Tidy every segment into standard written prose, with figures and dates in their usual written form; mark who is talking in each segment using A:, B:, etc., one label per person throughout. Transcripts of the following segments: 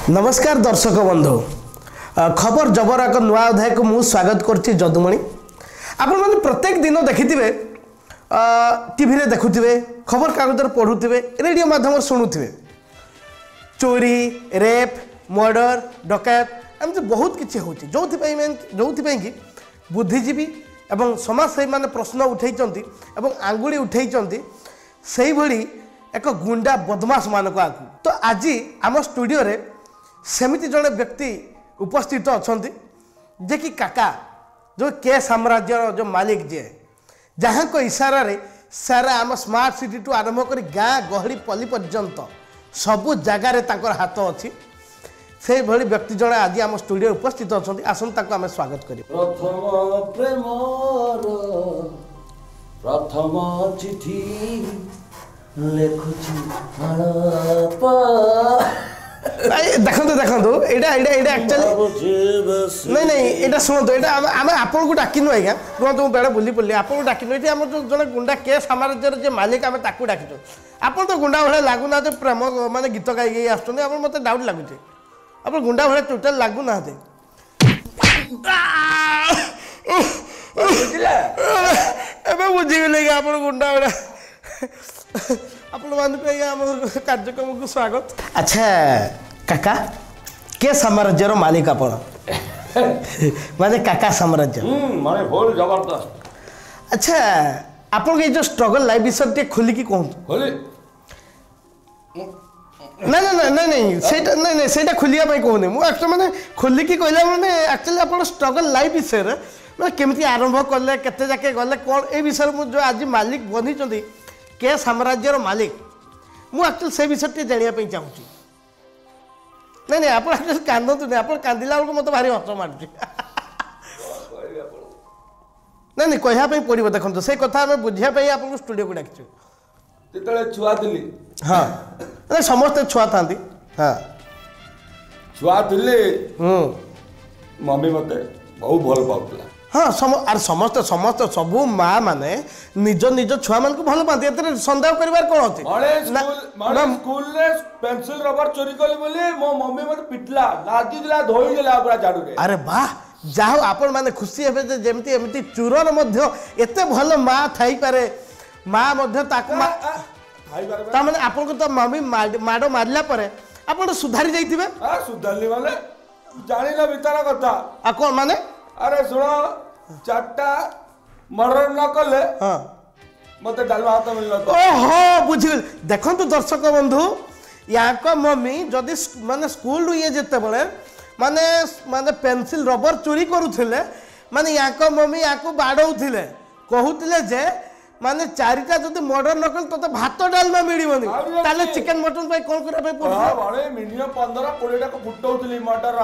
A: नमस्कार दर्शक बंधु खबर जबर एक नुआ अध्याय को मुझे स्वागत करछि जदुमणि आपण माने प्रत्येक दिन देखिथिबे टीवी रे देखुथिबे खबर कागज पढ़ुथिबे रेडियो माध्यम शुणुथिबे चोरी रेप मर्डर डकैत एमती बहुत किछि होछि जोथि कि बुद्धिजीवी एवं समाजसेवी माने प्रश्न उठैचंती एवं आंगुली उठैचंती सेही भली एक गुंडा बदमाश मानक आकु तो आज आम स्टूडियो रे सेमिति जड़े व्यक्ति उपस्थित अच्छा जे कि काका जो के साम्राज्य जो मालिक जे जहाँ को इशारा रे सारा आम स्मार्ट सिटी टू आरंभ कर गाँ गहली पल्ली पर्यंत सबु जगार तांकर हाथ अच्छी से भली व्यक्ति जड़े आज आम स्टूडियो उपस्थित अच्छा आसन आम स्वागत करें।
B: प्रथम प्रेमर प्रथम चिठी लिखुची
A: देखो देखो यहाँ एक्चुअली नहीं नहीं यहाँ शुणु आम आपन को डाकिनु आज्ञा रुहत मुझे बेड़े बुली पड़ी आपको डाकिनु ये आम जो जन गुंडा के साम्राज्य मालिक आम ताकू डाकिଛୁ आपन तो गुंडा भाई लगुना प्रेम माने गीत गाई आसुँच मत डाउट लगुचे आप गुंडा भाई टोटाल लगुना बुझीगले कि आप गुंडा भाड़ा आपण कार्यक्रम को स्वागत। अच्छा काका के साम्राज्य मालिक आपण माने काका साम्राज्य
B: माने बहुत जबरदस्त।
A: अच्छा आपण के जो स्ट्रगल लाइफ विषय टे खोली की कहूँ
B: खोली
A: नहीं नहीं नहीं नहीं सेटा नहीं नहीं सेटा खोलिया भाई कहूनी मु एक्चुअली माने खोली की कहला माने एक्चुअली आपण स्ट्रगल लाइफ विषय रे माने केमती आरंभ करले केते जाके गले कोन ए विषय मु जो आज मालिक बनी चंदी के साम्राज्यर मालिक मु एक्चुअली से विषय जानिया पे चाहूँ नहीं नहीं आप कांदतु नहीं आप कांदिला बेलू मत भारी हस मारुची नहीं नहीं कहवाई पड़ो देखो से कथा आम बुझापी आपको स्टूडियो को डाकिଛୁ
B: तेतले छुआ दिली
A: हाँ अरे समस्ते छुआ था हाँ
B: छुआ दिली मम्मी मते बहुत भल पाउतला
A: हाँ समस्त समस्त सबू माँ माने निज निज छुआ मान को भल पाती एते संदेह करिवार कोन अछि
B: माने स्कूल रे पेंसिल रबर चोरी कली बोली मो मम्मी मते पिटला नादी दिला धोई देला पूरा झाड़ू रे।
A: अरे वाह जाओ आपण माने खुशी हेबे जे जेमती एमती चुरर मध्य एते भल माँ थाई पारे माँ मध्य ताको ता माने आपण को तो मम्मी माडो मारला परे आपण सुधारी जाइतिबे।
B: हां सुधारली माने जानिला भीतर कथा
A: आ कोन माने
B: अरे सुनो चारटा मर्डर न कले
A: हाँ
B: मत डालवा हाथ मिलना
A: ओहो बुझी देखो दर्शक बंधु या मम्मी जदि माने स्कूल ये जिते बड़े माने माने पेंसिल रबर चोरी करुले माने या मम्मी या बाड़ौले कहूले जे माने चारिटा जदि मर्डर न कल तो भात डालमा मिलबनी ताले चिकन मटन भाई कौन करबे पड़े
B: बड़े मिनिमम 15-20 टा फुटौतली मर्डर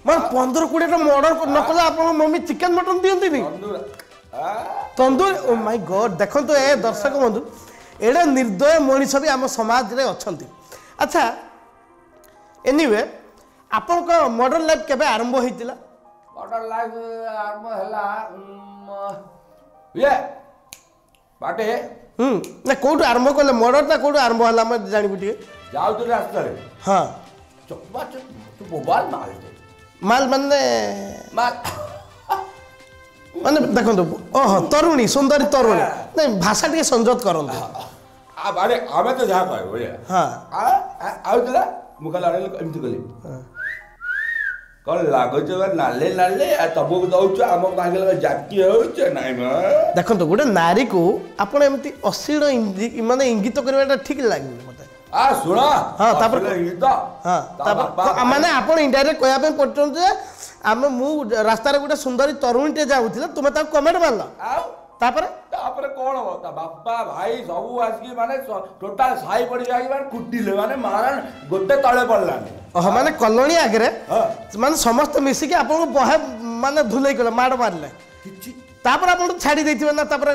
A: मैं 15-20 टा मर्डर न कले आप मम्मी चिकन मटन दियंती नी तंदूर ओ माय गॉड देखो तो ए दर्शक बंधु एडा निर्दय मनीष भी आम समाज रे अछंती। अच्छा एनीवे आपन को मॉडर्न लाइफ केबे आरंभ होइतिला?
B: मॉडर्न लाइफ आरंभ हला ये बाटे
A: ना कोड आरंभ करले मॉडर्न ता कोड आरंभ हला मैं जानि बुटी
B: जाउ तो रास्ता रे
A: हां
B: चप्पा तू मोबाइल
A: माल माने
B: माल
A: माने देखो ओह तरुणी सुंदरी तरुणी नहीं भाषा टे संजोत करन
B: आ बारे आमे तो जा कहै बोले
A: हां
B: आउतला मुका लाडे एमती कली कल लागो जे नाले नाले आ तबो दउछ हम भागले जाति होछ नाही म
A: देखो तो गुडे नारी को आपण एमती असीण माने इंगित करबा ठीक लागि मते
B: आ सुना
A: हां तापर
B: इंगित
A: हां तापर माने आपण इंडायरेक्ट कहया पे पटन जे हम मु रास्ता रे गुडे सुंदरी तरुणीटे जाउथिला तुमे ता कमेंट मारला तापर
B: कोन हो ता बापा भाई सब आसकी माने टोटल साई पड़ी जाई माने कुटिले माने मारन गोटे तळे पड़लानी
A: ओह माने कलोनी आगरे माने समस्त मिसी के आपन बहे माने धुलै कले माड मारले
B: किछि
A: तापर आपन छाडी दैथिबे ना तापर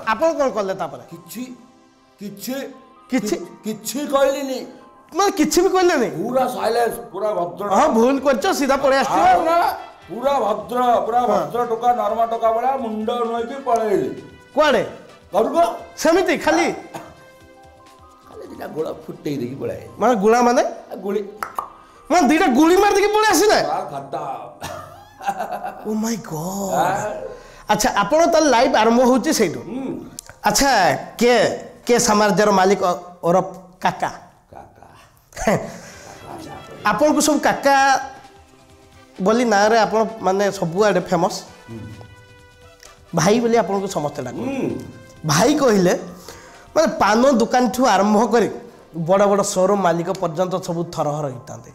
A: आपन कोन करले तापर
B: किछि किछि
A: किछि
B: किछि कहलिनी
A: मैं किछि भी कहले नहीं
B: पूरा साइलेंस पूरा भद्र
A: हां भूल करछो सीधा पळे आछिबो
B: पूरा भद्र टोका नरमा टोका बड़ा मुंड नोई के पळेली
A: कोडे
B: करगो
A: समिति खाली
B: दिटा गोला फुटेई देखि पळाए
A: माने गुळा माने
B: गुली
A: ମାନେ ଦୁଇଟା ଗୁଳି ମାରି ଦେଇକି ପଳେଇ ଆସିଲେ
B: ଖତମ।
A: ଓ ମାଇ ଗଡ୍। ଆଚ୍ଛା ଆପଣ ତାହେଲେ ଲାଇଭ୍ ଆରମ୍ଭ ହେଉଛି ସେଇଠୁ। ଆଚ୍ଛା କେ କେ ସାମ୍ରାଜ୍ୟର ମାଲିକ ଓରଫ କାକା ଆପଣଙ୍କୁ ସବୁ କାକା ବୋଲି ନାଁରେ ଆପଣ ମାନେ ସବୁଆଡ଼େ ଫେମସ୍। ଭାଇ ବୋଲି ଆପଣଙ୍କୁ ସମସ୍ତେ ଡାକନ୍ତି। ଭାଇ କହିଲେ ମାନେ ପାନ ଦୋକାନଠୁ ଆରମ୍ଭ କରି ବଡ଼ ବଡ଼ ସୋରୁମ୍ ମାଲିକ ପର୍ଯ୍ୟନ୍ତ ସବୁ ଥରହର ହେଇଥାନ୍ତି।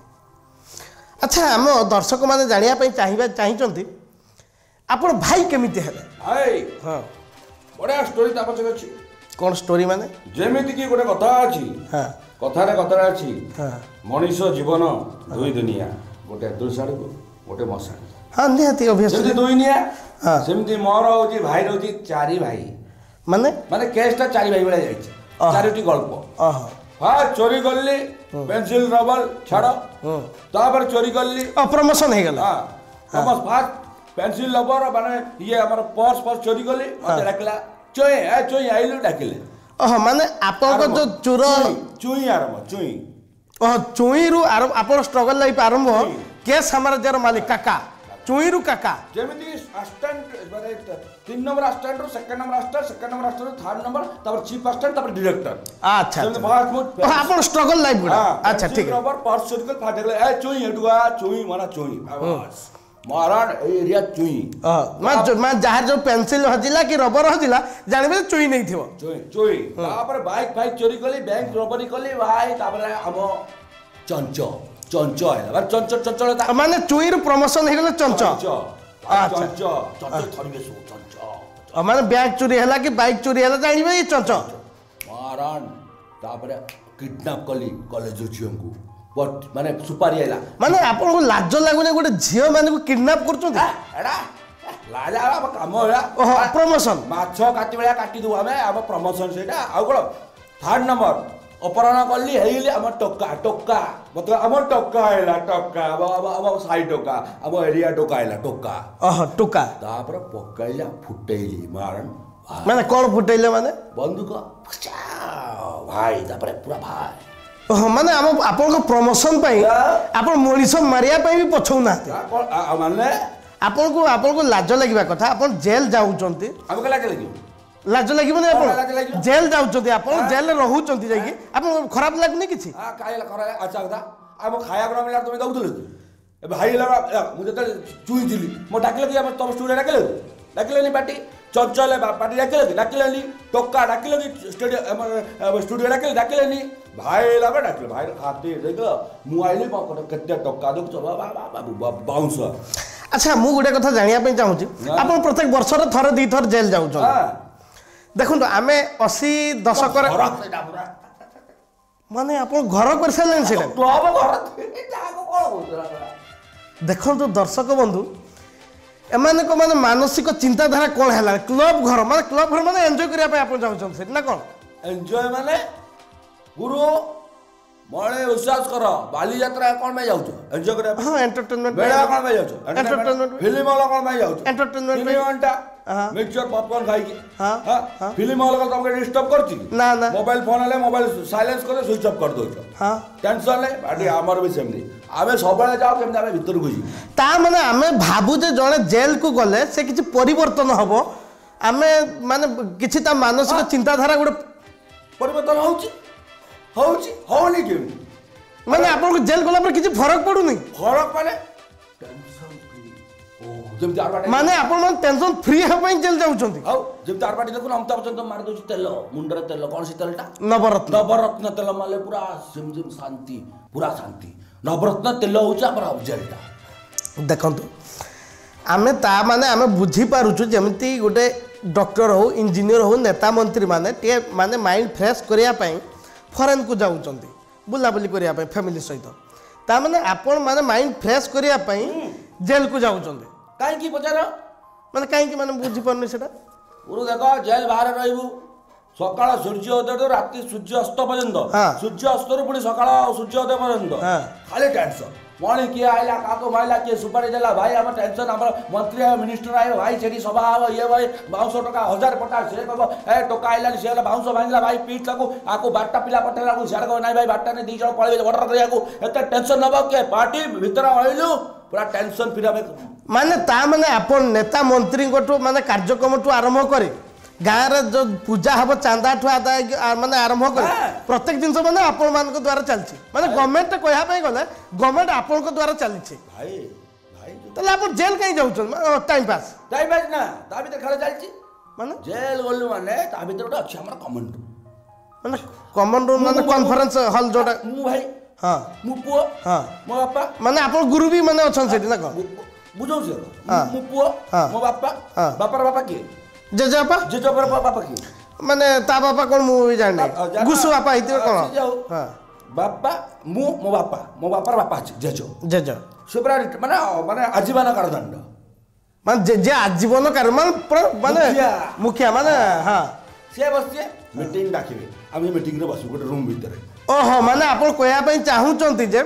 A: ଆଚ୍ଛା ଆମ ଦର୍ଶକମାନେ ଜାଣିବା ପାଇଁ ଚାହିଁଛନ୍ତି ଆପଣ ଭାଇ କେମିତି ହେଲେ?
B: ଭାଇ
A: ହଁ
B: ବଢିଆ ଷ୍ଟୋରି ତା ପଛରେ ଅଛି।
A: କ'ଣ ଷ୍ଟୋରି ମାନେ?
B: ଯେମିତିକି ଗୋଟେ କଥା ଅଛି,
A: ହଁ
B: କଥାରେ ଅଛି
A: ହଁ
B: ମଣିଷ ଜୀବନ ଦୁଇ ଦୁନିଆ, ଗୋଟେ ଦୁଷାଡ଼କୁ ଗୋଟେ ମଶାଣି।
A: ହଁ ନିହାତି
B: ସେମିତି
A: ଅଭିୟସଲି।
B: ଦୁଇ ନିଆ,
A: ହଁ
B: ସେମିତି ମୋର ହଉଛି ଭାଇ ରହୁଛି ଚାରି ଭାଇ।
A: ମାନେ
B: ମାନେ କେସଟା ଚାରି ଭାଇ ଭଳିଆ ଯାଇଛି, ଚାରିଟି ଗଳ୍ପ।
A: ଓହୋ
B: ଫାଷ୍ଟ ଚୋରି କଲି ପେନ୍ସିଲ ରବର ଛାଡ଼, ତାପରେ ଚୋରି କଲି
A: ପ୍ରମୋସନ ହେଇଗଲା।
B: ଫାଷ୍ଟ ପେନ୍ସିଲ ରବର ମାନେ ଇଏ ଆମର ପର୍ସ ଚୋରି କଲି, ମତେ ଡାକିଲା ଚୁଇଁ ଚୁଇଁ ଆଇଲୁ ଡାକିଲେ।
A: ଓହୋ ମାନେ ଆପଣଙ୍କ ଯୋଉ ଚୋର
B: ଚୁଇଁ ଆରମ୍ଭ ଚୁଇଁ।
A: ଓହୋ ଚୁଇଁରୁ ଆପଣ ଷ୍ଟ୍ରଗଲ ଲାଇଫ୍ ଆରମ୍ଭ କେ ସାମ୍ରାଜ୍ୟର ମାଲିକ କାକା, ଚୁଇଁରୁ କାକା।
B: ଯେମିତି ଆସିଷ୍ଟାଣ୍ଟ ମାନେ 3 ନମ୍ବର ଆସିଷ୍ଟାଣ୍ଟରୁ 2nd number assistant, 2nd number ଆସିଷ୍ଟାଣ୍ଟରୁ 3rd ନମ୍ବର, ତାପରେ ଚିଫ୍ ଆସିଷ୍ଟାଣ୍ଟ, ତାପରେ ଡିରେକ୍ଟର।
A: ଆଚ୍ଛା ଆପଣ ଷ୍ଟ୍ରଗଲ ଲାଇଫ୍ ଗୁଡ଼ା। ଆଚ୍ଛା ଠିକ
B: ରବର ପର୍ସ ଚୋରି କରି ଫାଟ ଗଲେ ଏ ଚୁଇଁ ଏଠୁ ଆ ଚୁଇଁ ମାନେ ଚୁଇଁ ମହାରାଣ ଏଇ ଏରିଆ ଚୁଇଁ।
A: ଯାହାର ଯୋଉ ପେନ୍ସିଲ ହଜିଲା କି ରବର ହଜିଲା ଜାଣିବେ ଚୁଇଁ ନେଇଥିବ।
B: ଚୁଇଁ ଚୁଇଁ ତାପରେ ବାଇକ୍ ଫାଇକ୍ ଚୋରି କଲି, ବ୍ୟାଙ୍କ ରବରୀ କଲି ଭାଇ, ତାପରେ ଆମ ଚଞ୍ଚ ହେଲା ଚଞ୍ଚଳତା
A: ମାନେ ଚୁଇଁରୁ ପ୍ରମୋସନ ହେଇଗଲେ ଚଞ୍ଚ। ମାନେ ବ୍ୟାଗ ଚୋରି ହେଲା କି ବାଇକ୍ ଚୋରି ହେଲା ଜାଣିବେ ଏଇ ଚଞ୍ଚ
B: ମହାରାଣ। ତାପରେ କିଡନାପ କଲି କଲେଜ ଝିଅଙ୍କୁ, ମାନେ ସୁପାରି ହେଲା। ମାନେ
A: ଆପଣଙ୍କୁ ଲାଜ ଲାଗୁନି ଗୋଟେ ଝିଅ ମାନଙ୍କୁ କିଡନାପ କରୁଛନ୍ତି?
B: କାମ ହେଲା
A: ପ୍ରମୋସନ
B: ମାଛ କାଟି ଭଳିଆ କାଟି ଦଉ ଆମେ, ଆମ ପ୍ରମୋସନ ସେଇଟା। ଆଉ କ'ଣ 3rd ନମ୍ବର ଅପହରଣ କଲି ହେଇଗଲି ଆମ ଟୋକା ମତେ ଆମ ଟୋକା ହେଲା ଆମ ସାଇ ଟୋକା, ଆମ ଏରିଆ ଟୋକା ହେଲା
A: ଟୋକା।
B: ତାପରେ ପକାଇଲା ଫୁଟେଇଲି ମହାରାଣ।
A: ମାନେ କ'ଣ ଫୁଟେଇଲେ? ମାନେ
B: ବନ୍ଧୁକ ଭାଇ, ତାପରେ ପୁରା ଭାଇ।
A: ମାନେ ଆପଣଙ୍କ ପ୍ରମୋସନ ପାଇଁ ଆପଣ ମଣିଷ ମାରିବା ପାଇଁ ବି ପଛଉନାହାନ୍ତି।
B: ମାନେ
A: ଆପଣଙ୍କୁ ଲାଜ ଲାଗିବା କଥା। ଆପଣ ଜେଲ ଯାଉଛନ୍ତି,
B: ଆମକୁ ଲାଗିବ
A: ଲାଜ ଲାଗିବନି? ଆପଣ ଜେଲ ଯାଉଛନ୍ତି, ଆପଣ ଜେଲରେ ରହୁଛନ୍ତି ଯାଇକି, ଆପଣଙ୍କୁ ଖରାପ ଲାଗୁନି କିଛି?
B: ଆଚ୍ଛା କଥା ଆମ ଖାଇବାକୁ ନ ମିଳିଲା ତମେ ଦଉଥିଲ କି? ଭାଇ ହେଲା ମୁଁ ଯେତେବେଳେ ଚୁଇଁଥିଲି ମୁଁ ଡାକିଲେ କି ତମ ଷ୍ଟୁଡ଼ିଓ ଡାକିଲେନି ପାର୍ଟି ଚଞ୍ଚଳ ପାର୍ଟି ଡାକିଲେନି ଟୋକା ଡାକିଲେ କି ଷ୍ଟୁଡ଼ିଓ ଡାକିଲେନି ଭାଇ ହେଲା ଡାକିଲେ ଭାଇ ହାତୀ ଦେଖିଲ ମୁଁ ଆଇଲି କେତେ ଟଙ୍କା ଦଉଛ ବାଉଁଶ।
A: ଆଚ୍ଛା ମୁଁ ଗୋଟେ କଥା ଜାଣିବା ପାଇଁ ଚାହୁଁଛି, ଆପଣ ପ୍ରତ୍ୟେକ ବର୍ଷରେ ଥରେ 2 ଥର ଜେଲ ଯାଉଛନ୍ତି। ଦେଖନ୍ତୁ ଆମେ 80 ଦଶକରେ ମାନେ ଆପଣ ଘର କରିସାରିଲେଣି ସେଇଟା। ଦେଖନ୍ତୁ ଦର୍ଶକ ବନ୍ଧୁ, ଏମାନଙ୍କ ମାନେ ମାନସିକ ଚିନ୍ତାଧାରା କ'ଣ ହେଲାଣି? କ୍ଲବ ଘର ମାନେ ଏନ୍ଜୟ କରିବା ପାଇଁ ଆପଣ ଯାଉଛନ୍ତି ସେଠି ନା କ'ଣ?
B: ଏନ୍ଜୟ ମାନେ ଗୁରୁ ମଳେ ବିଶ୍ୱାସ କର, ବାଲିଯାତ୍ରା କ'ଣ ପାଇଁ ଯାଉଛ? ଏନ୍ଜୟ କରିବା ପାଇଁ।
A: ହଁ ଏଣ୍ଟରଟେନମେଣ୍ଟ।
B: ମେଳା କ'ଣ ପାଇଁ ଯାଉଛ?
A: ଏଣ୍ଟରଟେନମେଣ୍ଟ।
B: ଫିଲ୍ମ ହଲ୍ କ'ଣ ପାଇଁ ଯାଉଛ?
A: ଏଣ୍ଟରଟେନମେଣ୍ଟ।
B: ମିକ୍ସଚର ପପକର୍ନ ଖାଇକି ଫିଲ୍ମ ହଲ୍ ତମକୁ ଡିଷ୍ଟର୍ବ କରୁଛି?
A: ନା ନା।
B: ମୋବାଇଲ ଫୋନ ହେଲେ ମୋବାଇଲ ସାଇଲେନ୍ସ କରି ସୁଇଚ୍ ଅଫ୍ କରିଦଉଛ। ଟେନସନ ନାହିଁ ବାଟି। ଆମର ବି ସେମିତି, ଆମେ ସବୁବେଳେ ଯାଉ କେମିତି ଆମେ ଭିତରକୁ ଯିବୁ।
A: ତା ମାନେ ଆମେ ଭାବୁ ଯେ ଜଣେ ଜେଲକୁ ଗଲେ ସେ କିଛି ପରିବର୍ତ୍ତନ ହବ, ଆମେ ମାନେ କିଛି ତା ମାନସିକ ଚିନ୍ତାଧାରା ଗୋଟେ
B: ପରିବର୍ତ୍ତନ ହଉନି କେମିତି?
A: ମାନେ ଆପଣଙ୍କୁ ଜେଲ ଗଲା ପରେ କିଛି ଫରକ ପଡୁନି?
B: ଫରକ ମାନେ
A: ମାନେ ଆପଣ ଟେନସନ ଫ୍ରି ହେବା ପାଇଁ ଜେଲ ଯାଉଛନ୍ତି?
B: ଆଉ ଯେମିତି ଆର ପାଟି ଦେଖୁନ ଅମିତାଭ ବଚ୍ଚନ ମାରି ଦଉଛି ତେଲ ମୁଣ୍ଡରେ, ତେଲ କ'ଣ ସେ ତେଲଟା?
A: ନବରତ୍ନ
B: ତେଲ ମାରିଲେ ପୁରା ସେମିତି ଶାନ୍ତି, ପୁରା ଶାନ୍ତି। ନବରତ୍ନ ତେଲ ହଉଛି ଆମର ଜେଲଟା।
A: ଦେଖନ୍ତୁ ଆମେ ତା ମାନେ ଆମେ ବୁଝିପାରୁଛୁ ଯେମିତି ଗୋଟେ ଡକ୍ଟର ହଉ, ଇଞ୍ଜିନିୟର ହଉ, ନେତା ମନ୍ତ୍ରୀ ମାନେ ଟିକେ ମାନେ ମାଇଣ୍ଡ ଫ୍ରେଶ କରିବା ପାଇଁ ଫରେନକୁ ଯାଉଛନ୍ତି ବୁଲାବୁଲି କରିବା ପାଇଁ ଫ୍ୟାମିଲି ସହିତ। ତା ମାନେ ଆପଣ ମାନେ ମାଇଣ୍ଡ ଫ୍ରେଶ କରିବା ପାଇଁ ଜେଲକୁ ଯାଉଛନ୍ତି
B: କାହିଁକି ପଚାର?
A: ମାନେ କାହିଁକି ମାନେ ବୁଝିପାରୁନି ସେଟା।
B: ଗୁରୁ ଦେଖ ଜେଲ ବାହାରେ ରହିବୁ ସକାଳ ସୂର୍ଯ୍ୟ ଉଦୟରୁ ରାତି ସୂର୍ଯ୍ୟ ଅସ୍ତ ପର୍ଯ୍ୟନ୍ତ, ସୂର୍ଯ୍ୟ ଅସ୍ତରୁ ପୁଣି ସକାଳ ସୂର୍ଯ୍ୟ ଉଦୟ ପର୍ଯ୍ୟନ୍ତ ଖାଲି ଟେନସନ। मणि किए आइला काको माइला किए सुपारी देला भाई हम टेंशन हम मंत्री आयो मिनिस्टर आयो भाई सेठी सभा आयो ये भाई 500 टका 1050 से कहबो ए टका आइला से 500 भांगला भाई पीट ताको आको बाटा पिला पठेला को सियाड़ को नाही भाई बाटा ने दी जण पळेबे ऑर्डर करिया को एते टेंशन नबो के पार्टी भीतर आइलु पूरा टेंशन फिर हमें
A: माने ता माने आपण नेता मंत्री गोटो माने कार्यक्रम टू आरंभ करे गाँव रे जो पूजा हम चांदा ठू आदाय माने आरंभ करे प्रत्येक जिनस माने आपण मान द्वारा चलछि माने गवर्नमेंट कहया पे गले गवर्नमेंट आपण को द्वारा चलछि
B: भाई भाई
A: तले आपण जेल कहीं जाउछ टाइम पास
B: ना ता भीतर खेल चलछि
A: माने
B: जेल बोलू माने ता भीतर गोटे अछि हमर कमेंट
A: माने कॉमन रूम माने कॉन्फ्रेंस हॉल जोटा
B: मु भाई
A: हां
B: मु पुओ
A: हां
B: मो बापा
A: माने आपण गुरु भी माने अछन सेठी ना कोन
B: बुझौ से मु पुओ मो बापा बापार बापा के
A: जेजे बापा
B: जेजे बापा के
A: माने ता बापा कोन मु जाने गुसु बापा हिते कोन हां
B: बापा मो बापार बापा अछि जेजो
A: जेजे
B: सुपरा माने माने आजीवन कारादंड
A: माने जे आजीवन कार माने मुखिया माने हां
B: से बसिए मीटिंग डाकिबे आमी मीटिंग रे बसु गोटे रूम भीतर
A: ओहो माने आपण कहया पे चाहूचंती जे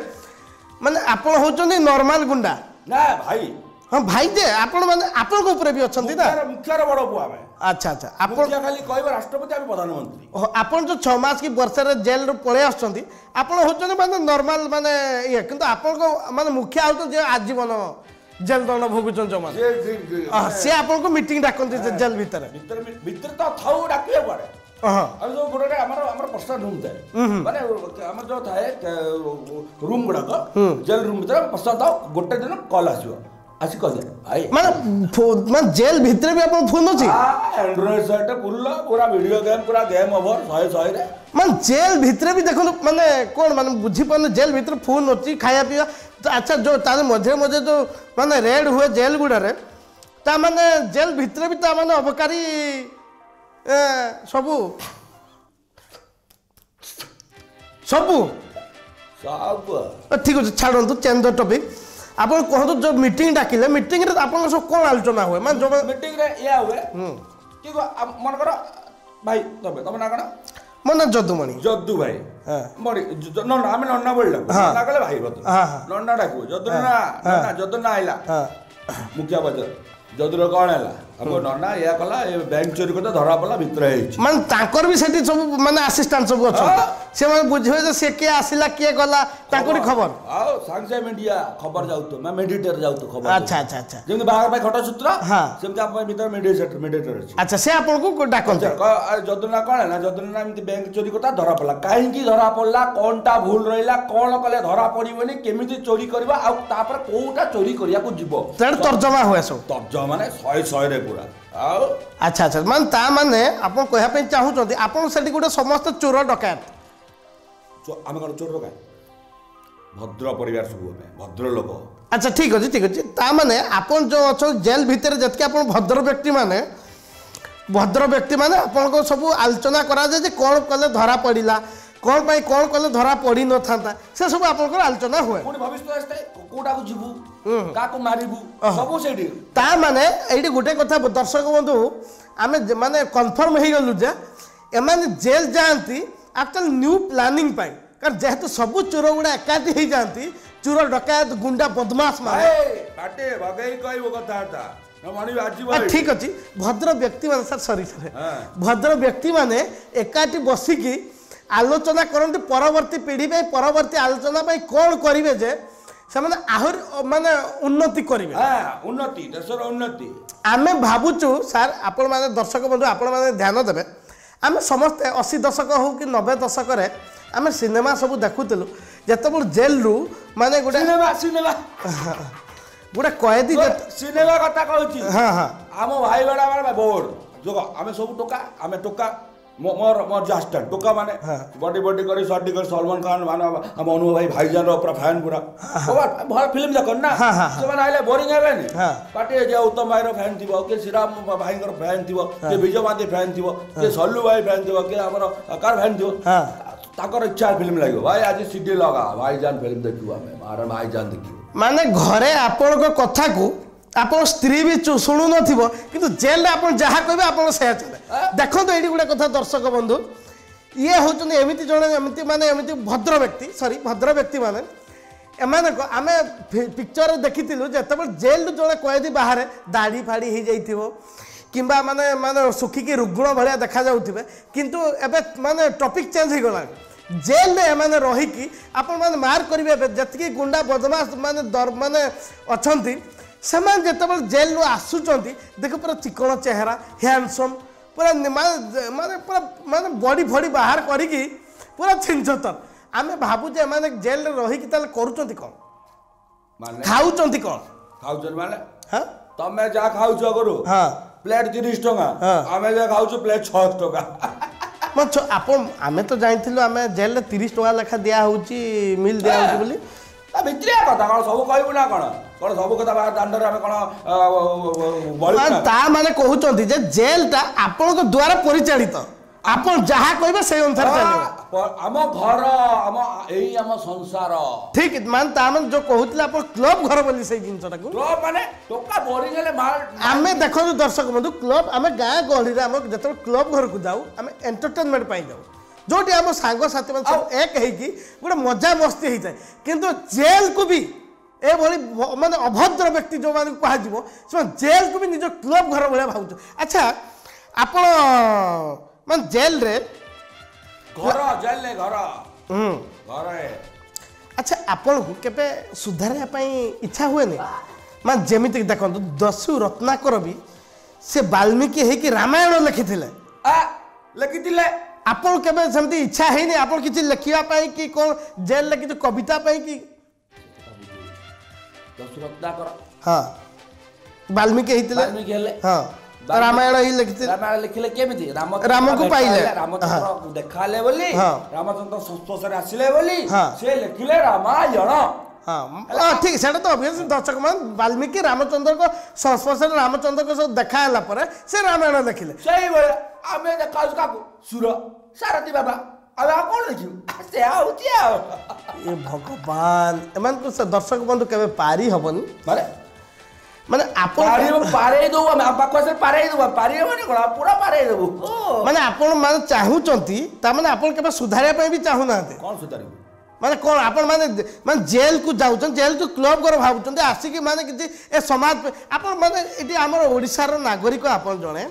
A: माने आपण होचंती नॉर्मल गुंडा
B: ना भाई
A: हाँ भाई जे आपण माने आपण को ऊपर भी अछंती ना
B: मुखियार बड़ पुआ में
A: अच्छा अच्छा आपण
B: मुखिया खाली कहबो राष्ट्रपति आमी प्रधानमंत्री
A: आपण जो 6 मास की वर्ष रे जेल रो पळे आछंती आपण होचंती माने नॉर्मल माने ये किंतु आपण को माने मुखिया हो तो जे आजीवन जेल दंड भोगुचन जो माने से आपण को मीटिंग डाकंती जेल भीतर
B: भीतर तो थाउ डाकिए पड़े अब जो गोटे हमर पर्सनल रूम थाए माने हमर जो थाए रूम गुडा जेल रूम भीतर पर्सनल था गोटे दिन कॉल आसीबो आसी कह दे भाई
A: माने जेल भीतर भी अपन फोन अछि
B: एंड्रॉइड सेट पूरा वीडियो गेम पूरा गेम ओवर 100 रे
A: माने जेल भीतर भी देखो माने कोन माने बुझी पन जेल भीतर फोन अछि खाया पिया अच्छा जो तारे मझे मझे जो माने रेड हुए जेल गुडा रे ता माने जेल भीतर भी ता माने अबकारी सबू सबू सब ठीक अच्छे छाड़ू चेंज द टॉपिक आप कहतु जो मीटिंग डाकिले मीटिंग रे आपन सब कोन आलोचना हुए माने जो
B: मीटिंग रे या हुए कि मन कर भाई तबे ना कना
A: मन जदुमणि
B: जद्दू भाई मरी नन्ना आमे नन्ना बोलला ना कहले भाई बत नन्ना डाकू जदुना आइला मुखिया बजार जदुर कौन है हम नन्ना या कला ए बैंक चोरी करता धरा पला भीतर है
A: मान ताकर भी सेठी सब माने असिस्टेंट सब अछन से माने बुझिबे जे से के आसिला के गला ताकरी खबर
B: आओ सांगसे मीडिया खबर जाउतो मैं मेडिटेटर जाउतो खबर
A: अच्छा अच्छा अच्छा
B: जेम बाहर भाई खटा सूत्र
A: हां
B: सेम आप भीतर मेडिटेटर अछि
A: अच्छा से आपन को डाकन
B: जदुना कौन है ना जदुना एमती बैंक चोरी करता धरा पला काहे की धरा पड़ला कोनटा भूल रहिला कोन कले धरा पड़िबोनी केमिति चोरी करबा आ तापर कोउटा चोरी करिया को जीवो
A: तर्जमा होय सब
B: तर्जमा माने 100 रे पूरा आओ
A: अच्छा अच्छा मान ता माने आपन कहया पे चाहू छथि आपन सेठी गुटे समस्त चोर डकैत
B: आमे कोन चोर डकैत भद्र परिवार सब में भद्र लोक
A: अच्छा ठीक अछि ता माने आपन जो अछ जेल भीतर जतके आपन भद्र व्यक्ति माने आपन को सब आलोचना करा जे कोन कले धरा पड़िला कोन पाई कोन कले धरा पड़ी न थांता से सब आपन को आलोचना हुए
B: कोन भविष्य आस्ते कोडा को जीवु का को मारिबु सब सेठी
A: ता माने एठी गुटे कथा दर्शक बंधु आमे माने कन्फर्म हे गलु जे एमाने जेल जानती आफ्टर न्यू प्लानिंग पाई कारण जेहेतु सब चोर गुडा एकाठी हे जानती चोर डकायत गुंडा बदमाश माने
B: बाटे भगई कहबो कथाटा
A: ठीक अच्छी भद्र व्यक्ति मान सर सरी सर भद्र व्यक्ति माने एकाठी बसिकी आलोचना करते परवर्ती पीढ़ी पे परवर्ती आलोचना पे कौन करेंगे जे से माने आहुर माने उन्नति करेंगे
B: उन्नति देशर उन्नति
A: आमे भाबुचु सर आपण माने दर्शक बंधु आपण माने ध्यान देबे आमे समस्त 80 दशक हो कि 90 दशक रे आमे सिनेमा सब देखुतलु जेतबल जेल रु माने गोटे
B: सिनेमा
A: गोटे कैदी
B: सिनेमा कथा कहूची
A: हां हां
B: आम भाई बड़ा माने बोर्ड जो आमे सब टोका आमे टोका मोर जास्टर टोका माने बॉडी बॉडी करी शॉटी कर सलमान खान माने हम अनु भाईजान रो पूरा फैन पूरा भल फिल्म देखन ना से माने आइले बोरिंग हेबे नि पाटी जे उत्तम भाई रो फैन थिबो के श्रीराम भाई रो फैन थिबो के विजय मादी फैन थिबो के सल्लू भाई फैन थिबो के हमर कार फैन थिबो ताकर इच्छा फिल्म लागियो भाई आज सीडी लगा भाईजान फिल्म देखियो हमें मार भाईजान देखियो
A: माने घरे आपण को कथा को आपण स्त्री भी शुणु नथिबो किंतु जेल रे आपण जहा कहबे आपण से चले देखो तो एडी गुडा कथा दर्शक बंधु ये होचन एमिति जणे एमिति माने एमिति भद्र व्यक्ति माने एमाने आमे पिक्चर देखिथिलु जेतेबेले जेल जड़े कैदी बाहर दाढ़ी फाड़ी हो जाइथिबो किंबा माने माने सुखिकी रुग्ण भलिया देखा जाउथिबे किंतु एबे माने टॉपिक चेंज हो गला जेल में एमाने रहिकी आपण माने मार करिवे जतकी गुंडा बदमाश माने दर माने अछंती सेमान जेतेबेले जेल रो आसुचंती देखो पूरा चिकन चेहरा हैंडसम पूरा माने पूरा माने बॉडी फॉडी बाहर करिकी पूरा छिंचतर आमे भाबु जे माने जेल रे रहिकी ताले करूचंती कोन
B: माने
A: खाउचंती कोन
B: खाउचन माने
A: हां
B: तमे जा खाउछ करू
A: हां
B: प्लेट 30 टका आमे जा खाउछ प्लेट 6 टका
A: मछ आपण आमे तो जानिथिलु आमे जेल रे 30 टका लेखा दिया होउची मिल दिया होउची बोली
B: ता भित्रिया कथा कोन सब कहबु ना कोन सब कथा बा दांडर आमे कोन बळी
A: ता माने कहउचंती जे जेल ता आपण को द्वारा परिचालित आपण जहा कहबे से अनुसार चलिबे
B: आम घर आम एई आम संसार
A: ठीक मान ता मन जो कहउतला आपण क्लब घर बोली से जिंसटा को
B: क्लब माने टोका बोरी गेले माल
A: आमे देखो दर्शक बंधु क्लब आमे गाँ गहली रे आम जत क्लब घर को जाऊ आमे एंटरटेनमेंट पाई जाऊ जोटी आम सांग साथी मन सब एक हेकी गोटे मजा मस्ती होई जाय किंतु जेल को भी ए भली माने अभद्र व्यक्ति जो मान कहा जीवो से जेल को भी निज क्लब घर भले भाउछ अच्छा आपण मान जेल रे
B: घर जेल ले घर घर
A: अच्छा आपण को केबे सुधारिया पई इच्छा हुए नहीं मान जेमिति देखो दस्यु रत्नाकर भी से वाल्मीकि है कि रामायण लिखिथिले
B: लिखिथिले
A: आपण केबे समति इच्छा है नहीं आपण किछि लिखिया पई कि कोन जेल ले किछि कविता पई कि
B: दस्यु रत्नाकर
A: हां वाल्मीकि हिथिले
B: वाल्मीकि हेले
A: हां रामायण ही लिखिथिले
B: रामायण लिखिले केमिति
A: राम को पाइले
B: रामचंद्र देखाले बोली रामचंद्र संस्पर्शरे आसिले बोली से लिखिले रामायण
A: हाँ ठीक है तो ऑब्वियसली दर्शक मान वाल्मीकि रामचंद्र को संस्पर्श रामचंद्र को सब देखा है पर से रामायण लिखिले
B: सही बोले आमे देखा काकू सुर सारथी बाबा अब आ कोन लिखियो से आउती आ
A: ए भगवान एमान को दर्शक बंधु केबे पारी हबनी माने आपण
B: पारे दो हम पाको से पारे दो पारे माने कोन पूरा पारे देबो
A: माने आपण माने चाहूचंती ता माने आपण केबे सुधारिया पई भी चाहू नाते
B: कोन सुधारी
A: माने कोन आपण माने माने जेल को जाउचन जेल को क्लब कर भाबुचंती आसी कि माने कि ए समाज आपण माने एटी हमर ओडिसा रो नागरिक आपण जणे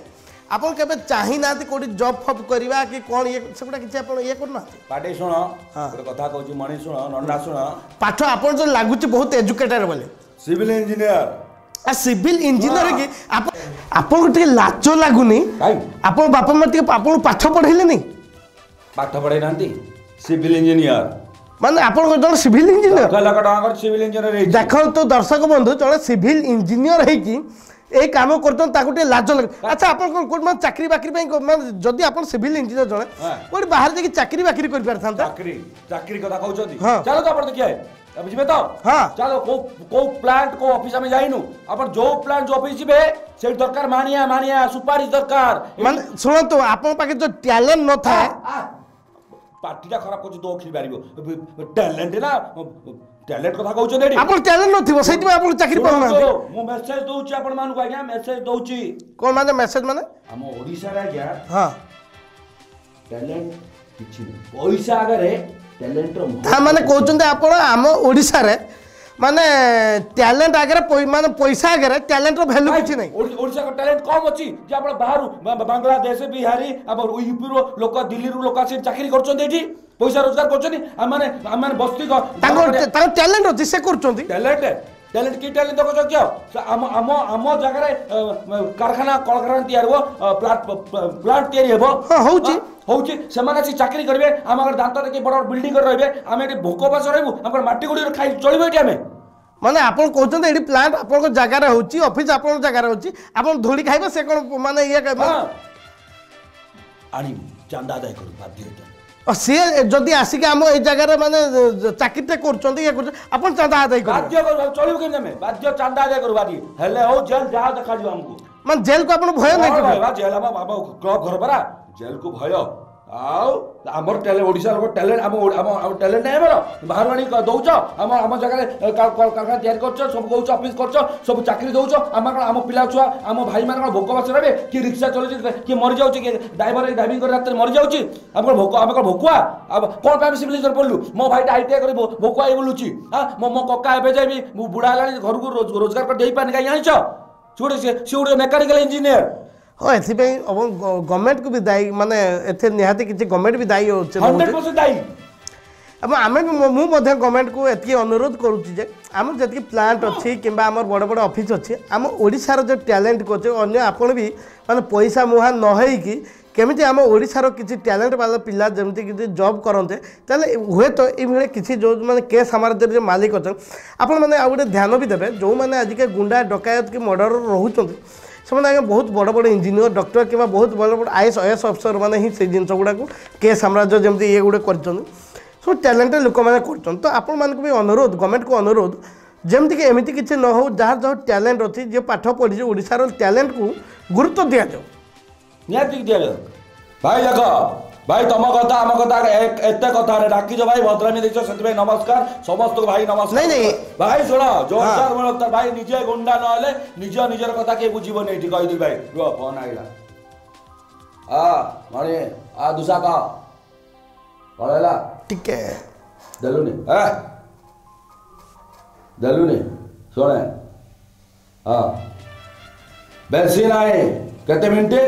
A: आपण केबे चाहि नाती कोडी जॉब फॉब करबा कि कोन ये सेबडा किछ आपण ये करना
B: पाटे सुनो एक कथा कहूची मणी सुनो नन्ना सुनो
A: पाठ आपण जो लागुची बहुत एजुकेटेड बोले
B: सिविल इंजीनियर
A: आ सिविल इंजीनियर की आपण को लाचो लागुनी आपण बापा मत आपण पाठ पढैले नहीं
B: पाठ पढै नांती सिविल इंजीनियर
A: माने आपण को जण सिविल इंजीनियर
B: लाख टका सिविल इंजीनियर
A: देखो तो दर्शक बंधु जण सिविल इंजीनियर है कि ए काम करतन ताकू टे लाज लगे अच्छा आपण कोन मन चाकरी बाकरी पई मन जदी आपण सिविल इंजीनियर जण कोइ बाहर जे चाकरी बाकरी कर परथांता
B: चाकरी कथा कहउछथि चलो तो आपण देखिए बुझबे तो
A: हां
B: चलो को प्लांट को ऑफिस में जाइनु अपन जो प्लांट जो ऑफिस बे से दरकार मानिया सुपारिश दरकार
A: माने सुनो तो आपण पाके जो टैलेंट न था
B: पार्टीटा खराब करछ तो खिल बारिबो टैलेंट ना टैलेंट कथा कहउछ नेडी
A: आपण टैलेंट न थिबो सेति में आपण चाकरी पढना
B: मु मेसेज दोउची आपण मानु को आज्ञा मेसेज दोउची
A: कोन माने मेसेज माने
B: हम ओडिसा रे आज्ञा
A: हां
B: टैलेंट किछि पैसा आगरे टैलेंट रो
A: ता माने कहउचंते आपण हम ओडिसा रे माने टैलेंट आगरे माने पैसा आगरे टैलेंट रो वैल्यू किछि नै
B: ओडिसा का टैलेंट कम अछि जे आपण बाहर बांग्लादेश बिहारी अपन यूपी रो लोक दिल्ली रो लोक से चाकरी करचोंते एठी पैसा रोजगार करचोनी हम माने बस्ती को
A: ताको टैलेंट अछि से करचोंती
B: टैलेंट की टैलेंट देखो क्या हम जगह रे कारखाना कलकारखाना तैयार हो प्लांट तैयारी हेबो होउची से माने से चाकरी करबे हमर दांत रे के बड़ बिल्डिंग कर रहबे हम एटी भोकपास रहबो हमर माटी गुडी खाइ चलिबो एटी हमें
A: माने आपण कहउछन एटी प्लांट आपण को जगह रे होउची ऑफिस आपण जगह रे होउची आपण धोली खाइबे से कोन माने ये कहबे
B: आनी चंदा दे करू बाध्य
A: और सी जदि आसिक आम ए जगह माने चाकरीटे कर ये अपन चंदा आदाय कर
B: बाध्य कर चलिबो केन में बाध्य चंदा आदाय करू बादी हेले हो जेल जा देखा दियो हमको
A: मन जेल को अपन भय नहीं
B: करबा जेल बाबा क्लब घर परा जेल को भय ଆଉ ଆମର ଓଡ଼ିଶାର ଟ୍ୟାଲେଣ୍ଟ ଆମ ଟ୍ୟାଲେଣ୍ଟ ନାହିଁ ଆମର ବାହାରୁ ଆଣି ଦଉଛ ଆମ ଜାଗାରେ କାରଖାନା ତିଆରି କରୁଛ ସବୁ କହୁଛ ଅଫିସ କରୁଛ ସବୁ ଚାକିରି ଦଉଛ ଆମର କ'ଣ ଆମ ପିଲା ଛୁଆ ଆମ ଭାଇମାନେ କ'ଣ ଭୋକ ବାସ ରହିବେ କିଏ ରିକ୍ସା ଚଳୁଛି କିଏ ମରିଯାଉଛି କିଏ ଡ୍ରାଇଭିଂ କରି ରାତିରେ ମରିଯାଉଛି ଆମେ କ'ଣ ଭୋକୁଆ କ'ଣ ପାଇଁ ଆମେ ସିଭିଲ ଇଞ୍ଜିନିୟର ପଢ଼ିଲୁ ମୋ ଭାଇଟା ITI କରି ଭୋକୁଆ ହେଇ ବୁଲୁଛି ମୋ କକା ଏବେ ଯାଇ ମୁଁ ବୁଢ଼ା ହେଲାଣି ଘରକୁ ରୋଜଗାର କରି ଦେଇପାରୁନି କାହିଁକି ଜାଣିଛ ସିଏ ଗୋଟେ ମେକାନିକାଲ ଇଞ୍ଜିନିୟର
A: ହଁ ଏଥିପାଇଁ ଗଭର୍ଣ୍ଣମେଣ୍ଟକୁ ବି ଦାୟୀ ମାନେ ଏଥିରେ ନିହାତି କିଛି ଗଭର୍ଣ୍ଣମେଣ୍ଟ ବି ଦାୟୀ ହେଉଛି
B: 100% ଦାୟୀ
A: ଏବଂ ଆମେ ମୁଁ ମଧ୍ୟ ଗଭର୍ଣ୍ଣମେଣ୍ଟକୁ ଏତିକି ଅନୁରୋଧ କରୁଛି ଯେ ଆମର ଯେତିକି ପ୍ଲାଣ୍ଟ ଅଛି କିମ୍ବା ଆମର ବଡ଼ ବଡ଼ ଅଫିସ୍ ଅଛି ଆମ ଓଡ଼ିଶାର ଯେଉଁ ଟ୍ୟାଲେଣ୍ଟକୁ ଅଛି ଅନ୍ୟ ଆପଣ ବି ମାନେ ପଇସା ମୁହାଁ ନ ହେଇକି କେମିତି ଆମ ଓଡ଼ିଶାର କିଛି ଟ୍ୟାଲେଣ୍ଟ ବାଲା ପିଲା ଯେମିତି କିଛି ଜବ୍ କରନ୍ତେ ତାହେଲେ ହୁଏତ ଏଇଭଳି କିଛି ଯେଉଁମାନେ କେ ସାମ୍ରାଜ୍ୟର ଯେଉଁ ମାଲିକ ଅଛନ୍ତି ଆପଣମାନେ ଆଉ ଗୋଟେ ଧ୍ୟାନ ବି ଦେବେ ଯେଉଁମାନେ ଆଜିକା ଗୁଣ୍ଡା ଡକାୟତ କି ମର୍ଡର ରହୁଛନ୍ତି ସେମାନେ ଆଜ୍ଞା ବହୁତ ବଡ଼ ବଡ଼ ଇଞ୍ଜିନିୟର ଡକ୍ଟର କିମ୍ବା ବହୁତ ବଡ଼ ବଡ଼ IAS ଅଫିସର ମାନେ ହିଁ ସେଇ ଜିନିଷ ଗୁଡ଼ାକୁ କେ ସାମ୍ରାଜ୍ୟ ଯେମିତି ଇଏ ଗୁଡ଼େ କରିଛନ୍ତି ସବୁ ଟ୍ୟାଲେଣ୍ଟେଡ଼ ଲୋକମାନେ କରୁଛନ୍ତି ତ ଆପଣମାନଙ୍କୁ ବି ଅନୁରୋଧ ଗଭର୍ଣ୍ଣମେଣ୍ଟକୁ ଅନୁରୋଧ ଯେମିତିକି ଏମିତି କିଛି ନ ହେଉ ଯାହାର ଯାହା ଟ୍ୟାଲେଣ୍ଟ ଅଛି ଯିଏ ପାଠ ପଢ଼ିଛି ଓଡ଼ିଶାର ଟ୍ୟାଲେଣ୍ଟକୁ ଗୁରୁତ୍ୱ ଦିଆଯାଉ
B: ନିହାତି ଦିଆଯାଉ ଭାଇ ଦେଖ ଭାଇ ତମ କଥା ଆମ କଥା ଏତେ କଥା ଡାକିଛ ଭାଇ ଭଦ୍ରାମୀ ଦେଇଛ ସେଥିପାଇଁ ନମସ୍କାର ସମସ୍ତଙ୍କୁ ଭାଇ ନମସ୍କାର ଭାଇ ଶୁଣ ଜୋରଦାର ମିଳତା ଭାଇ ନିଜେ ଗୁଣ୍ଡା ନହେଲେ ନିଜର କଥା କିଏ ବୁଝିବନି ଏଠି କହିଦେବି ଭାଇ ରୁହ ଫୋନ ଆଇଲା ମଣି ଦୁସା କହ ପଳେଇଲା
A: ଟିକେ
B: ଦେଲୁନି ଶୁଣେ ବେଶୀ ନାହିଁ କେତେ ମିନିଟ୍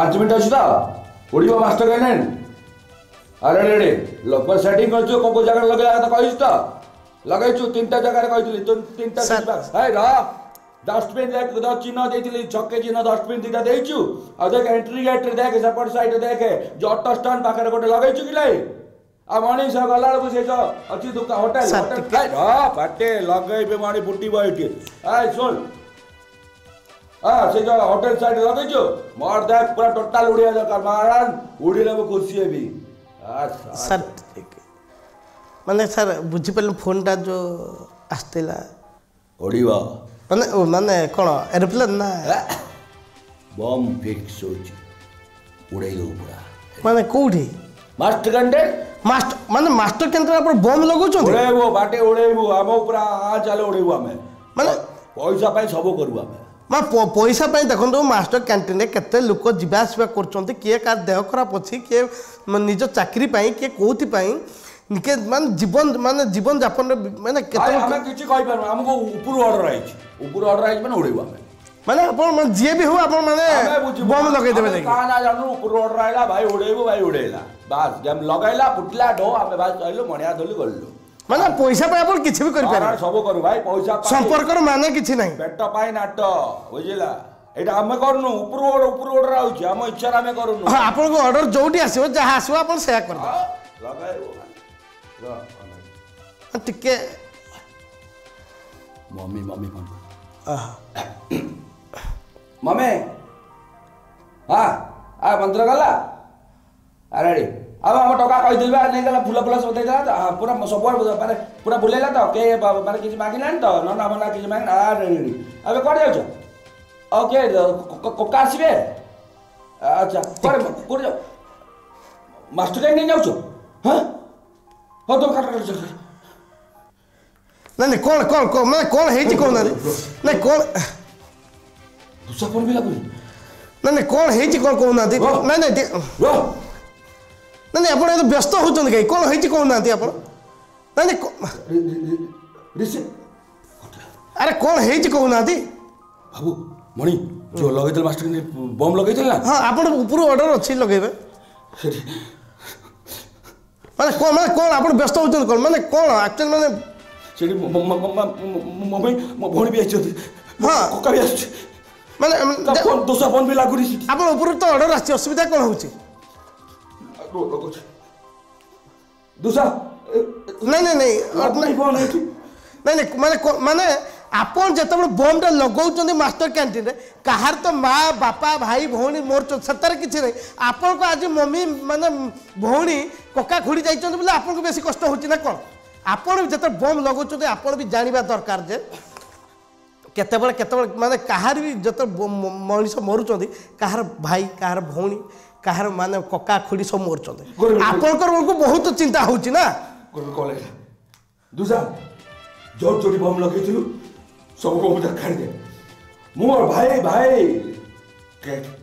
B: 5 ମିନିଟ୍ ଅଛି ତ ଉଡ଼ିବ ମାଷ୍ଟର କ୍ୟାଣ୍ଟିନ୍ ଆରେ ଲୋକ ସେଟିଂ କରିଛୁ କୋଉ ଜାଗାରେ ଲଗେଇବା କଥା କହିଛୁ ତ ଲଗେଇଛୁ 3ଟା ଜାଗାରେ କହିଥିଲି 3ଟା ଡଷ୍ଟବିନ୍ ଚିହ୍ନ ଦେଇଥିଲି ଛକେ ଚିହ୍ନ ଡଷ୍ଟବିନ୍ 2ଟା ଦେଇଛୁ ଆଉ ଦେଖ ଏଣ୍ଟ୍ରି ଗେଟ୍ରେ ଦେଖେ ସେପଟ ସାଇଡ୍ ଦେଖେ ଯୋଉ ଅଟୋ ଷ୍ଟାଣ୍ଡ ପାଖରେ ଗୋଟେ ଲଗେଇଛୁ କି ନାଇଁ ଆଉ ମଣିଷ ଗଲାବେଳକୁ ସେ ଯୋଉ ଅଛି ହୋଟେଲ ପାଟେ ଲଗେଇବେ ମଣି ଫୁଟିବ ଏଇଠି ଶୁଣ ସେ ଯୋଉ ହୋଟେଲ ସାଇଡ୍ ଲଗେଇଛୁ ମୋର ଦେখ ପୁରା ଟୋଟାଲ ଉଡ଼ିବା ଦରକାର ମହାରାଜ ଉଡ଼ିଲେ ମୁଁ ଖୁସି ହେବି
A: ସାର୍ ମାନେ ସାର୍ ବୁଝିପାରିଲୁ ଫୋନ୍ଟା ଯେଉଁ ଆସିଥିଲା
B: ଉଡ଼ିବ
A: ମାନେ କ'ଣ ଏରୋପ୍ଲେନ୍ ନା
B: ବମ୍ ଫିକ୍ସ ହେଉଛି ଉଡ଼େଇ ଦେବୁ ପୁରା
A: ମାନେ କେଉଁଠି
B: ମାଷ୍ଟର କ୍ୟାଣ୍ଟିନ୍
A: ମାନେ ମାଷ୍ଟର କ୍ୟାଣ୍ଟିନ୍ ଆପଣ ବମ୍ ଲଗାଉଛନ୍ତି
B: ଉଡ଼େଇବୁ ବାଟେ ଉଡ଼େଇବୁ ଆମ ପୁରା ଚାଲେ ଉଡ଼େଇବୁ ଆମେ ମାନେ ପଇସା ପାଇଁ ସବୁ କରିବୁ ଆମେ
A: ପଇସା ପାଇଁ ଦେଖନ୍ତୁ ମାଷ୍ଟର କ୍ୟାଣ୍ଟିନ୍ରେ କେତେ ଲୋକ ଯିବା ଆସିବା କରୁଛନ୍ତି କିଏ କାହାର ଦେହ ଖରାପ ଅଛି କିଏ ନିଜ ଚାକିରି ପାଇଁ କିଏ କେଉଁଥିପାଇଁ ମାନେ ଜୀବନ ଯାପନରେ ମାନେ
B: ଆମେ କିଛି କହିପାରୁନୁ ଆମକୁ ଉପରୁ ଅର୍ଡର ଆଇଛି ମାନେ ଉଡ଼େଇବୁ ଆମେ
A: ମାନେ ଆପଣ ଯିଏ ବି ହଉ ଆପଣ ମାନେ ବମ୍ ଲଗେଇଦେବେ
B: ଜାଣୁ ଉପରୁ ଅର୍ଡର ଆଇଲା ଭାଇ ଉଡ଼େଇବୁ ଭାଇ ଉଡ଼େଇଲା ବାସ୍ ଲଗାଇଲା ଫୁଟିଲା ଢୋ ଆମେ ବାସ୍ କହିଲୁ ମଣିଆ ଧରିଲୁ ଗଲୁ
A: ମାନେ ପଇସା ପାଇଁ ଆପଣ କିଛି ବି କରିପାରିବେ
B: ସବୁ କରୁ ଭାଇ ପଇସା
A: ସମ୍ପର୍କର ମାନେ କିଛି ନାହିଁ
B: ପେଟ ପାଇଁ ନାଟ ବୁଝିଲା ଏଇଟା ଆମେ କରୁନୁ ଉପରୁ ଅର୍ଡର ଆଉଛି ଆମ ଇଚ୍ଛାରେ ଆମେ କରୁନୁ
A: ଆପଣଙ୍କ ଅର୍ଡର ଯୋଉଠି ଆସିବ ଯାହା ଆସିବ ଆପଣ ସେୟା କରିଦେବେ
B: ଲଗାଇବୁ
A: ଟିକେ
B: ମମି ଫୋନ ମମି ମନ୍ଦିର ଗଲା ଆରେ ଆଉ ଆମ ଟଙ୍କା କହିଦେଲି ବା ନେଇଗଲା ଫୁଲ ସବୁ ଦେଇଦେଲା ପୁରା ସବୁଆଡ଼େ ମାନେ ପୁରା ବୁଲେଇଲା ତ କେ ମାନେ କିଛି ମାଗିଲାନି ତ ନନା ମନା କିଛି ମାଗିନା ଏବେ କୁଆଡ଼େ ଯାଉଛ ଆଉ କିଏ କକା ଆସିବେ ଆଚ୍ଛା କୋଉଠି ଯାଉ ମାଷ୍ଟର କ୍ୟାଣ୍ଟିନ୍ ଯାଉଛ ହଉ ତମେ କାଟ
A: ନାଇଁ କ'ଣ ମାନେ କ'ଣ ହେଇଛି କହୁନାହାନ୍ତି ନାଇଁ କ'ଣ
B: ଦୁଃସାପନ ବି ଲାଗୁନି
A: ନାଇଁ କ'ଣ ହେଇଛି କ'ଣ କହୁନାହାନ୍ତି ନାଇଁ ନାଇଁ ଆପଣ ଏତ ବ୍ୟସ୍ତ ହେଉଛନ୍ତି କାହିଁ କ'ଣ ହେଇଛି କହୁନାହାନ୍ତି ଆପଣ ନାଇଁ ଆରେ କ'ଣ ହେଇଛି କହୁନାହାନ୍ତି
B: ବାବୁ ମଣି ଯୋଉ ଲଗେଇଥିଲେ ମାଷ୍ଟର ବମ୍ ଲଗେଇଥିଲେ ନା
A: ହଁ ଆପଣ ଉପରୁ ଅର୍ଡର ଅଛି ଲଗେଇବେ ମାନେ କ'ଣ ଆପଣ ବ୍ୟସ୍ତ ହେଉଛନ୍ତି କ'ଣ ମାନେ କ'ଣ ଆକ୍ଚୁଆଲି ମାନେ
B: ସେଠି ମୋ ଭଉଣୀ ବି ଆସିଛନ୍ତି ହଁ କକା ବି ଆସୁଛି ମାନେ ଦୋଷା ଫୋନ୍ ବି ଲାଗୁନି
A: ଆପଣ ଉପରୁ ତ ଅର୍ଡର ଆସିଛି ଅସୁବିଧା କ'ଣ ହେଉଛି ମାନେ ଆପଣ ଯେତେବେଳେ ବମ୍ଟା ଲଗାଉଛନ୍ତି ମାଷ୍ଟର କ୍ୟାଣ୍ଟିନ୍ରେ କାହାର ତ ମା ବାପା ଭାଇ ଭଉଣୀ ମୋର ସେଥିରେ କିଛି ନାହିଁ ଆପଣଙ୍କ ଆଜି ମମି ମାନେ ଭଉଣୀ କକା ଖୁଡ଼ି ଯାଇଛନ୍ତି ବୋଲେ ଆପଣଙ୍କୁ ବେଶୀ କଷ୍ଟ ହେଉଛି ନା କ'ଣ ଆପଣ ଯେତେବେଳେ ବମ୍ ଲଗାଉଛନ୍ତି ଆପଣ ବି ଜାଣିବା ଦରକାର ଯେ କେତେବେଳେ ମାନେ କାହାର ବି ଯେତେବେଳେ ମଣିଷ ମରୁଛନ୍ତି କାହାର ଭାଇ କାହାର ଭଉଣୀ କାହାର ମାନେ କକା ଖୁଡ଼ି ସବୁ ମରୁଛନ୍ତି
B: ଗୋରେ-
A: ଆପଣଙ୍କର ବେଳକୁ ବହୁତ ଚିନ୍ତା ହେଉଛି ନା
B: ଗୋଟେ କଲ୍ ହେଲା ଦୁସା ଯୋଉଠି ଯୋଉଠି ବମ୍ ଲଗେଇଥିଲୁ ସବୁ ବମ୍ ଛାଡ଼ିଦେ ମୁଁ ଭାଇ ଭାଇ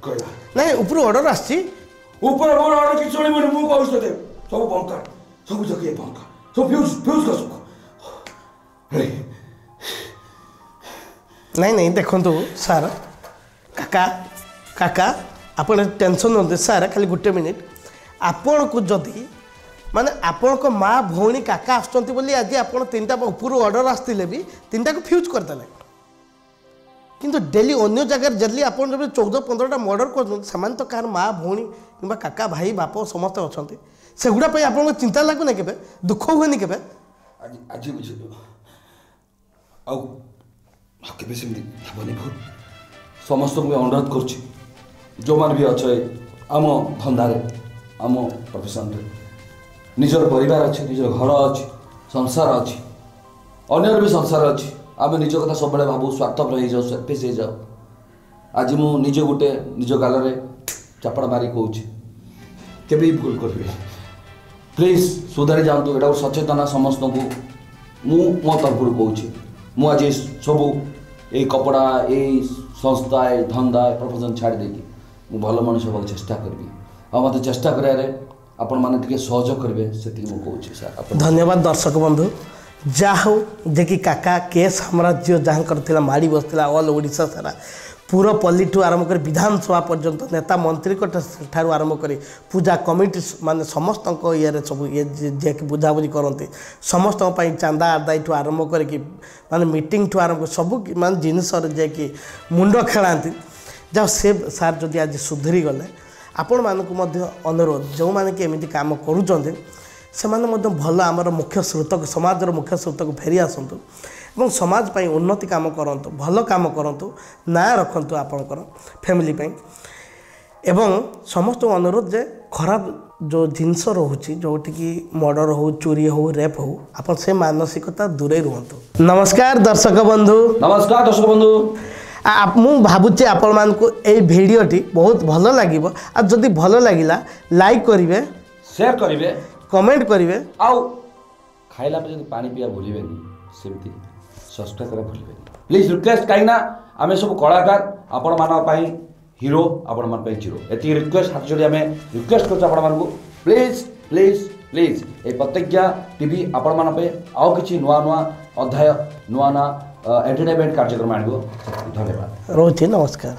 B: କହିଲା
A: ନାଇଁ ଉପରୁ ଅର୍ଡ଼ର ଆସିଛି
B: ଉପରେ ମୋର ଅର୍ଡର କିଛି ଶୁଣିବୁନି ମୁଁ କହୁଛି ତତେ ସବୁ ବଙ୍କା ସବୁ ଜଗିଏ ବଙ୍କା ସବୁ ଫ୍ୟୁଜ୍ କର ସବୁ
A: ନାଇଁ ନାଇଁ ଦେଖନ୍ତୁ ସାର୍ କାକା କାକା ଆପଣ ଟେନସନ୍ ନିଅନ୍ତୁ ସାର୍ ଖାଲି ଗୋଟେ ମିନିଟ୍ ଆପଣଙ୍କୁ ଯଦି ମାନେ ଆପଣଙ୍କ ମା ଭଉଣୀ କାକା ଆସୁଛନ୍ତି ବୋଲି ଆଜି ଆପଣ ତିନିଟା ଉପରୁ ଅର୍ଡ଼ର ଆସିଥିଲେ ବି ତିନିଟାକୁ ଫ୍ୟୁଜ୍ କରିଦେଲେ କିନ୍ତୁ ଡେଲି ଅନ୍ୟ ଜାଗାରେ ଯଦି ଆପଣ ଯେବେ 14-15ଟା ମର୍ଡ଼ର କରୁଛନ୍ତି ସେମାନେ ତ କାହାର ମା ଭଉଣୀ କିମ୍ବା କାକା ଭାଇ ବାପ ସମସ୍ତେ ଅଛନ୍ତି ସେଗୁଡ଼ା ପାଇଁ ଆପଣଙ୍କୁ ଚିନ୍ତା ଲାଗୁନି କେବେ ଦୁଃଖ ହୁଏନି କେବେ
B: ଆଜି ବୁଝିଲୁ ଆଉ କେବେ ସେମିତି ହେବନି ଭୁଲ ସମସ୍ତଙ୍କୁ ମୁଁ ଅନୁରୋଧ କରୁଛି ଯେଉଁମାନେ ବି ଅଛ ଆମ ଧନ୍ଦାରେ ଆମ ପ୍ରଫେସନରେ ନିଜର ପରିବାର ଅଛି ନିଜର ଘର ଅଛି ସଂସାର ଅଛି ଅନ୍ୟର ବି ସଂସାର ଅଛି ଆମେ ନିଜ କଥା ସବୁବେଳେ ଭାବୁ ସ୍ୱାର୍ଥପର ହେଇଯାଉ ସେଲ୍ଫିସ୍ ହେଇଯାଉ ଆଜି ମୁଁ ନିଜେ ଗୋଟେ ନିଜ ଗାଲରେ ଚାପଡ଼ା ମାରି କହୁଛି କେବେ ବି ଭୁଲ କରିବେ ପ୍ଲିଜ୍ ସୁଧାରି ଯାଆନ୍ତୁ ଏଇଟା ଗୋଟେ ସଚେତନା ସମସ୍ତଙ୍କୁ ମୁଁ ମୋ ତରଫରୁ କହୁଛି ମୁଁ ଆଜି ସବୁ ଏଇ କପଡ଼ା ଏଇ ସଂସ୍ଥା ଏ ଧନ୍ଦା ଏ ପ୍ରଫେସନ୍ ଛାଡ଼ି ଦେଇକି ମୁଁ ଭଲ ମଣିଷ ହେବାକୁ ଚେଷ୍ଟା କରିବି ଆଉ ମୋତେ ଚେଷ୍ଟା କରିବାରେ ଆପଣମାନେ ଟିକେ ସହଯୋଗ କରିବେ ସେତିକି ମୁଁ କହୁଛି ସାର୍
A: ଧନ୍ୟବାଦ ଦର୍ଶକ ବନ୍ଧୁ ଯାହା ହଉ ଯେ କି କାକା କେ ସାମ୍ରାଜ୍ୟ ଯାହାଙ୍କର ଥିଲା ମାଡ଼ି ବସିଥିଲା ଅଲ୍ ଓଡ଼ିଶା ସାରା ପୁରପଲ୍ଲୀଠୁ ଆରମ୍ଭ କରି ବିଧାନସଭା ପର୍ଯ୍ୟନ୍ତ ନେତା ମନ୍ତ୍ରୀଙ୍କ ଠାରୁ ଆରମ୍ଭ କରି ପୂଜା କମିଟି ମାନେ ସମସ୍ତଙ୍କ ଇଏରେ ସବୁ ଇଏ ଯିଏକି ବୁଝାବୁଝି କରନ୍ତି ସମସ୍ତଙ୍କ ପାଇଁ ଚାନ୍ଦା ଆଦାୟଠୁ ଆରମ୍ଭ କରିକି ମାନେ ମିଟିଂଠୁ ଆରମ୍ଭ କରି ସବୁ ମାନେ ଜିନିଷରେ ଯିଏକି ମୁଣ୍ଡ ଖେଳାନ୍ତି ଯାହା ସେ ସାର୍ ଯଦି ଆଜି ସୁଧୁରି ଗଲେ ଆପଣମାନଙ୍କୁ ମଧ୍ୟ ଅନୁରୋଧ ଯେଉଁମାନେ କି ଏମିତି କାମ କରୁଛନ୍ତି ସେମାନେ ମଧ୍ୟ ଭଲ ଆମର ମୁଖ୍ୟ ସ୍ରୋତକୁ ସମାଜର ମୁଖ୍ୟ ସ୍ରୋତକୁ ଫେରି ଆସନ୍ତୁ ଏବଂ ସମାଜ ପାଇଁ ଉନ୍ନତି କାମ କରନ୍ତୁ ଭଲ କାମ କରନ୍ତୁ ନାଁ ରଖନ୍ତୁ ଆପଣଙ୍କର ଫ୍ୟାମିଲି ପାଇଁ ଏବଂ ସମସ୍ତଙ୍କୁ ଅନୁରୋଧ ଯେ ଖରାପ ଯେଉଁ ଜିନିଷ ରହୁଛି ଯେଉଁଠିକି ମର୍ଡ଼ର ହେଉ ଚୋରି ହେଉ ରେପ୍ ହେଉ ଆପଣ ସେ ମାନସିକତା ଦୂରେଇ ରୁହନ୍ତୁ ନମସ୍କାର ଦର୍ଶକ ବନ୍ଧୁ
B: ନମସ୍କାର ଦର୍ଶକ ବନ୍ଧୁ
A: ମୁଁ ଭାବୁଛି ଆପଣମାନଙ୍କୁ ଏଇ ଭିଡ଼ିଓଟି ବହୁତ ଭଲ ଲାଗିବ ଆଉ ଯଦି ଭଲ ଲାଗିଲା ଲାଇକ୍ କରିବେ
B: ସେୟାର କରିବେ
A: କମେଣ୍ଟ କରିବେ
B: ଆଉ ଖାଇଲା ପରେ ଯଦି ପାଣି ପିଇବା ଭୁଲିବେନି ସେମିତି ସବସ୍କ୍ରାଇବ୍ କରିବା ଭୁଲିବେନି ପ୍ଲିଜ୍ ରିକ୍ୱେଷ୍ଟ କାହିଁକିନା ଆମେ ସବୁ କଳାକାର ଆପଣମାନଙ୍କ ପାଇଁ ହିରୋ ଆପଣମାନଙ୍କ ପାଇଁ ଜିରୋ ଏତିକି ରିକ୍ୱେଷ୍ଟ ହାତ ଯୋଡ଼ି ଆମେ ରିକ୍ୱେଷ୍ଟ କରୁଛୁ ଆପଣମାନଙ୍କୁ ପ୍ଲିଜ୍ ପ୍ଲିଜ୍ ପ୍ଲିଜ୍ এই প্রত্যেজ্ঞা টিভি ଆପଣମାନଙ୍କ ପାଇଁ ଆଉ କିଛି ନୂଆ ନୂଆ ଅଧ୍ୟାୟ ନୂଆ ନୂଆ ଏଣ୍ଟରଟେନମେଣ୍ଟ କାର୍ଯ୍ୟକ୍ରମ ଆଣିବ ଧନ୍ୟବାଦ
A: ରହୁଛି ନମସ୍କାର